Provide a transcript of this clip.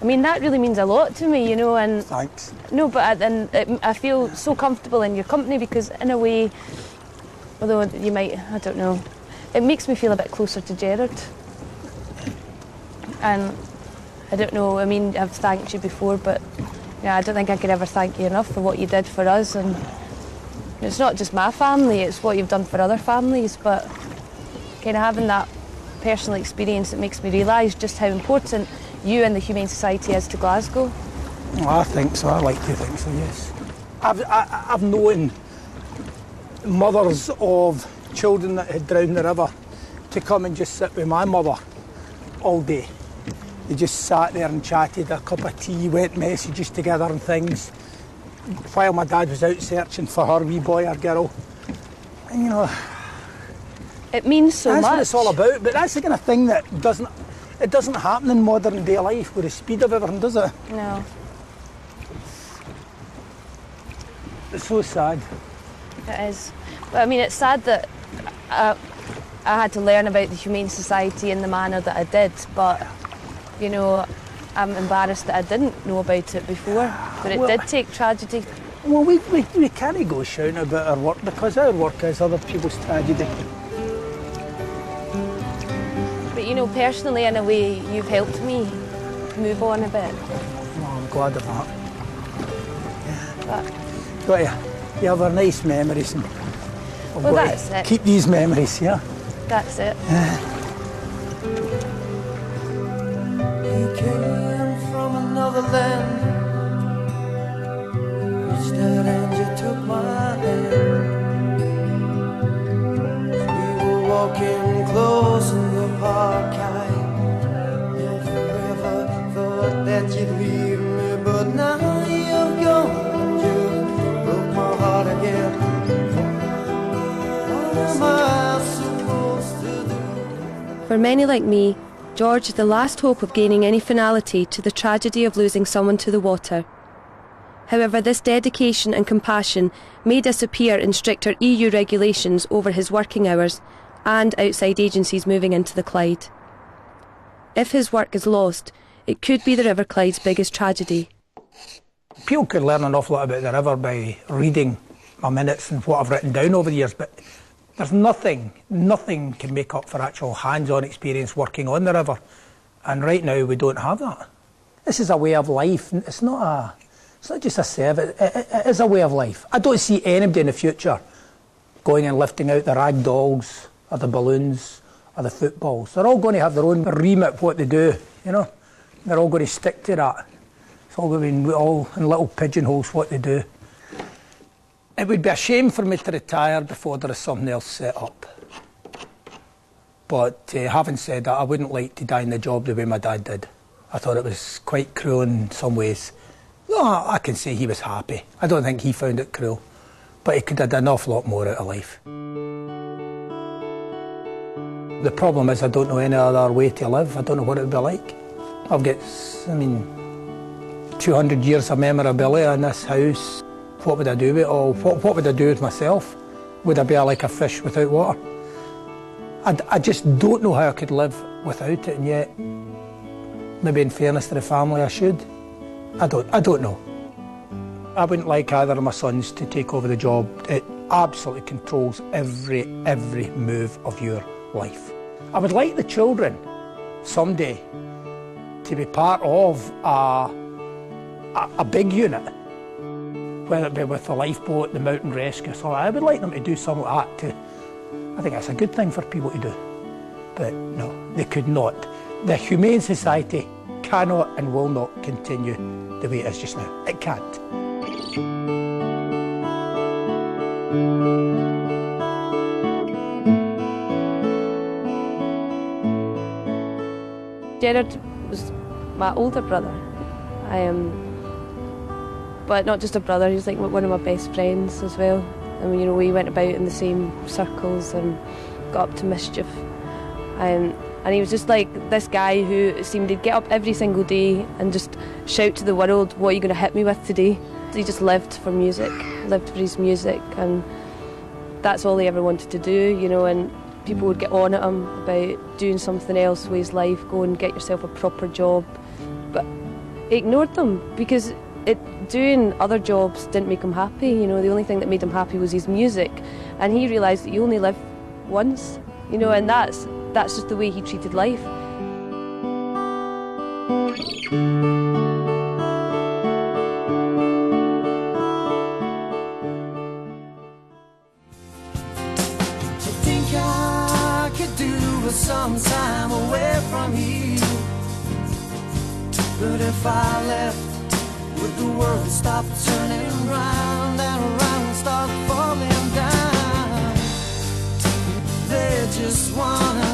I mean, that really means a lot to me, you know, and... Thanks. No, but I feel so comfortable in your company because, in a way, although you might, I don't know, it makes me feel a bit closer to Gerard. And I don't know, I mean, I've thanked you before, but yeah, I don't think I could ever thank you enough for what you did for us. And it's not just my family, it's what you've done for other families, but kind of having that personal experience, it makes me realise just how important you and the Humane Society is to Glasgow. Well, I think so. I like to think so, yes. I've known mothers of children that had drowned in the river to come and just sit with my mother all day. They just sat there and chatted, a cup of tea, went messages together and things, while my dad was out searching for her wee boy or girl. And you know, it means so much. That's what it's all about, but that's the kind of thing that doesn't happen in modern day life with the speed of everything, does it? No. It's so sad. It is. But I mean, it's sad that I had to learn about the Humane Society in the manner that I did, but, you know, I'm embarrassed that I didn't know about it before, but it did take tragedy. Well, we can't go shouting about our work because our work is other people's tragedy. But, you know, personally, in a way, you've helped me move on a bit. Well, I'm glad of that. But, Got you have our nice memories. And well, that's it. Keep these memories, yeah? That's it. You came from another land. Reached out and you took my hand. We were walking close in the park. I never ever thought that you'd leave me, but now you've gone. You broke my heart again. What am I supposed to do? For many like me, George is the last hope of gaining any finality to the tragedy of losing someone to the water. However, this dedication and compassion may disappear in stricter EU regulations over his working hours and outside agencies moving into the Clyde. If his work is lost, it could be the River Clyde's biggest tragedy. People could learn an awful lot about the river by reading my minutes and what I've written down over the years, but there's nothing can make up for actual hands-on experience working on the river. And right now we don't have that. This is a way of life. It's not just a service, it is a way of life. I don't see anybody in the future going and lifting out the rag dolls or the balloons or the footballs. They're all going to have their own remit of what they do, you know. They're all going to stick to that. It's all going to be all in little pigeonholes what they do. It would be a shame for me to retire before there is something else set up. But having said that, I wouldn't like to die in the job the way my dad did. I thought it was quite cruel in some ways. No, I can say he was happy. I don't think he found it cruel. But he could have done an awful lot more out of life. The problem is I don't know any other way to live. I don't know what it would be like. I've got, 200 years of memorabilia in this house. What would I do with it all? What would I do with myself? Would I be like a fish without water? I just don't know how I could live without it, and yet, maybe in fairness to the family, I should. I don't know. I wouldn't like either of my sons to take over the job. It absolutely controls every move of your life. I would like the children someday to be part of a big unit, whether it be with the lifeboat, the mountain rescue, so I would like them to do something like that too. I think that's a good thing for people to do. But no, they could not. The Humane Society cannot and will not continue the way it is just now. It can't. Gerard was my older brother. But not just a brother, he was like one of my best friends as well. I mean, you know, we went about in the same circles and got up to mischief. And he was just like this guy who seemed to get up every single day and just shout to the world, what are you going to hit me with today? He just lived for music, lived for his music, and that's all he ever wanted to do, you know, and people would get on at him about doing something else with his life, go and get yourself a proper job. But he ignored them because doing other jobs didn't make him happy. You know, the only thing that made him happy was his music, and he realised that you only live once. You know, and that's just the way he treated life. I think I could do with some time away from here, but if I left, would the world stop turning round and around and start falling down? They just wanna